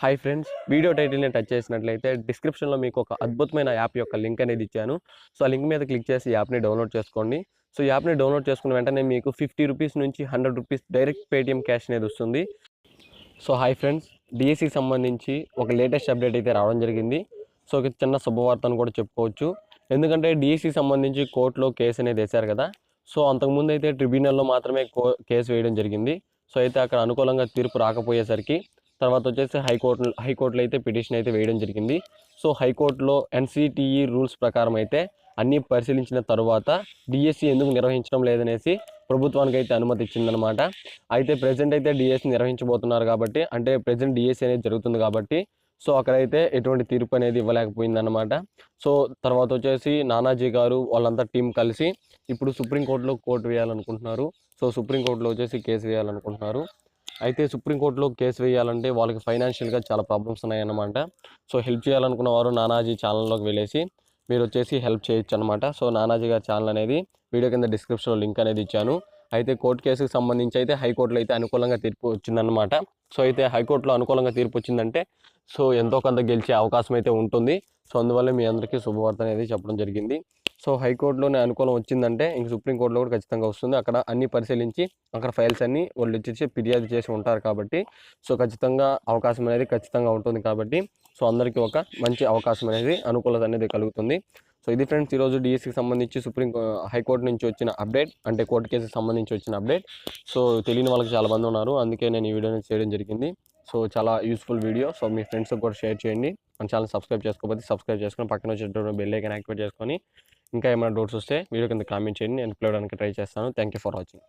Hi friends, video టైటిల్ని touch చేసినట్లయితే డిస్క్రిప్షన్లో మీకు ఒక అద్భుతమైన యాప్ యొక్క లింక్ అనేది ఇచ్చాను. సో ఆ లింక్ మీద క్లిక్ చేసి యాప్ని డౌన్లోడ్ చేసుకోండి. సో యాప్ని డౌన్లోడ్ చేసుకున్న వెంటనే మీకు ₹50 నుంచి ₹100 డైరెక్ట్ పేటిఎం క్యాష్ అనేది వస్తుంది. సో హాయ్ ఫ్రెండ్స్, డిఎస్సికి సంబంధించి ఒక లేటెస్ట్ అప్డేట్ అయితే రావడం జరిగింది. సో ఒక చిన్న శుభవార్త అని కూడా చెప్పుకోవచ్చు. ఎందుకంటే డిఎస్సికి సంబంధించి కోర్టులో కేసు అనేది వేశారు కదా. సో అంతకుముందు అయితే ట్రిబ్యునల్లో మాత్రమే కేసు వేయడం జరిగింది. సో అయితే అక్కడ అనుకూలంగా తీర్పు రాకపోయేసరికి తర్వాత వచ్చేసి హైకోర్టులో అయితే పిటిషన్ అయితే వేయడం జరిగింది. సో హైకోర్టులో ఎన్సిటిఈ రూల్స్ ప్రకారం అయితే అన్నీ పరిశీలించిన తరువాత డిఎస్సి ఎందుకు నిర్వహించడం లేదనేసి ప్రభుత్వానికి అయితే అనుమతి ఇచ్చిందనమాట. అయితే ప్రజెంట్ అయితే డిఎస్సి నిర్వహించబోతున్నారు కాబట్టి, అంటే ప్రజెంట్ డిఎస్సి అనేది జరుగుతుంది కాబట్టి, సో అక్కడైతే ఎటువంటి తీర్పు అనేది ఇవ్వలేకపోయిందన్నమాట. సో తర్వాత వచ్చేసి నానాజీ గారు వాళ్ళంతా టీం కలిసి ఇప్పుడు సుప్రీంకోర్టులో కోర్టు వేయాలనుకుంటున్నారు. సో సుప్రీంకోర్టులో వచ్చేసి కేసు వేయాలనుకుంటున్నారు. అయితే సుప్రీంకోర్టులో కేసు వేయాలంటే వాళ్ళకి ఫైనాన్షియల్గా చాలా ప్రాబ్లమ్స్ ఉన్నాయన్నమాట. సో హెల్ప్ చేయాలనుకున్న వారు నానాజీ ఛానల్లోకి వెళ్ళేసి మీరు వచ్చేసి హెల్ప్ చేయొచ్చు అనమాట. సో నానాజీ గారి ఛానల్ అనేది వీడియో కింద డిస్క్రిప్షన్లో లింక్ అనేది ఇచ్చాను. అయితే కోర్టు కేసుకు సంబంధించి అయితే హైకోర్టులో అయితే అనుకూలంగా తీర్పు వచ్చిందన్నమాట. సో అయితే హైకోర్టులో అనుకూలంగా తీర్పు వచ్చిందంటే సో ఎంతో కొంత గెలిచే అవకాశం అయితే ఉంటుంది. సో అందువల్ల మీ అందరికీ శుభవార్త అనేది చెప్పడం జరిగింది. సో హైకోర్టులోనే అనుకూలం వచ్చిందంటే ఇంక సుప్రీంకోర్టులో కూడా ఖచ్చితంగా వస్తుంది. అక్కడ అన్ని పరిశీలించి అక్కడ ఫైల్స్ అన్నీ వాళ్ళు ఇచ్చేసి ఫిర్యాదు చేసి ఉంటారు కాబట్టి, సో ఖచ్చితంగా అవకాశం అనేది ఖచ్చితంగా ఉంటుంది కాబట్టి, సో అందరికీ ఒక మంచి అవకాశం అనేది అనుకూలత అనేది కలుగుతుంది. సో ఇది ఫ్రెండ్స్ ఈరోజు డిఎస్సికి సంబంధించి హైకోర్టు నుంచి వచ్చిన అప్డేట్, అంటే కోర్టు కేసుకి సంబంధించి వచ్చిన అప్డేట్. సో తెలియని వాళ్ళకి చాలా మంది ఉన్నారు, అందుకే నేను ఈ వీడియోని చేయడం జరిగింది. సో చాలా యూస్ఫుల్ వీడియో. సో మీ ఫ్రెండ్స్కి కూడా షేర్ చేయండి. మన ఛానల్ సబ్స్క్రైబ్ చేసుకోకపోతే సబ్స్క్రైబ్ చేసుకొని పక్కన వచ్చేటప్పుడు బెల్ ఐకాన్ యాక్టివేట్ చేసుకొని ఇంకా ఏమైనా డౌట్స్ వస్తే వీడియో కింద కామెంట్ చేయండి, నేను రిప్లై ఇవ్వడానికి ట్రై చేస్తాను. Thank you for watching.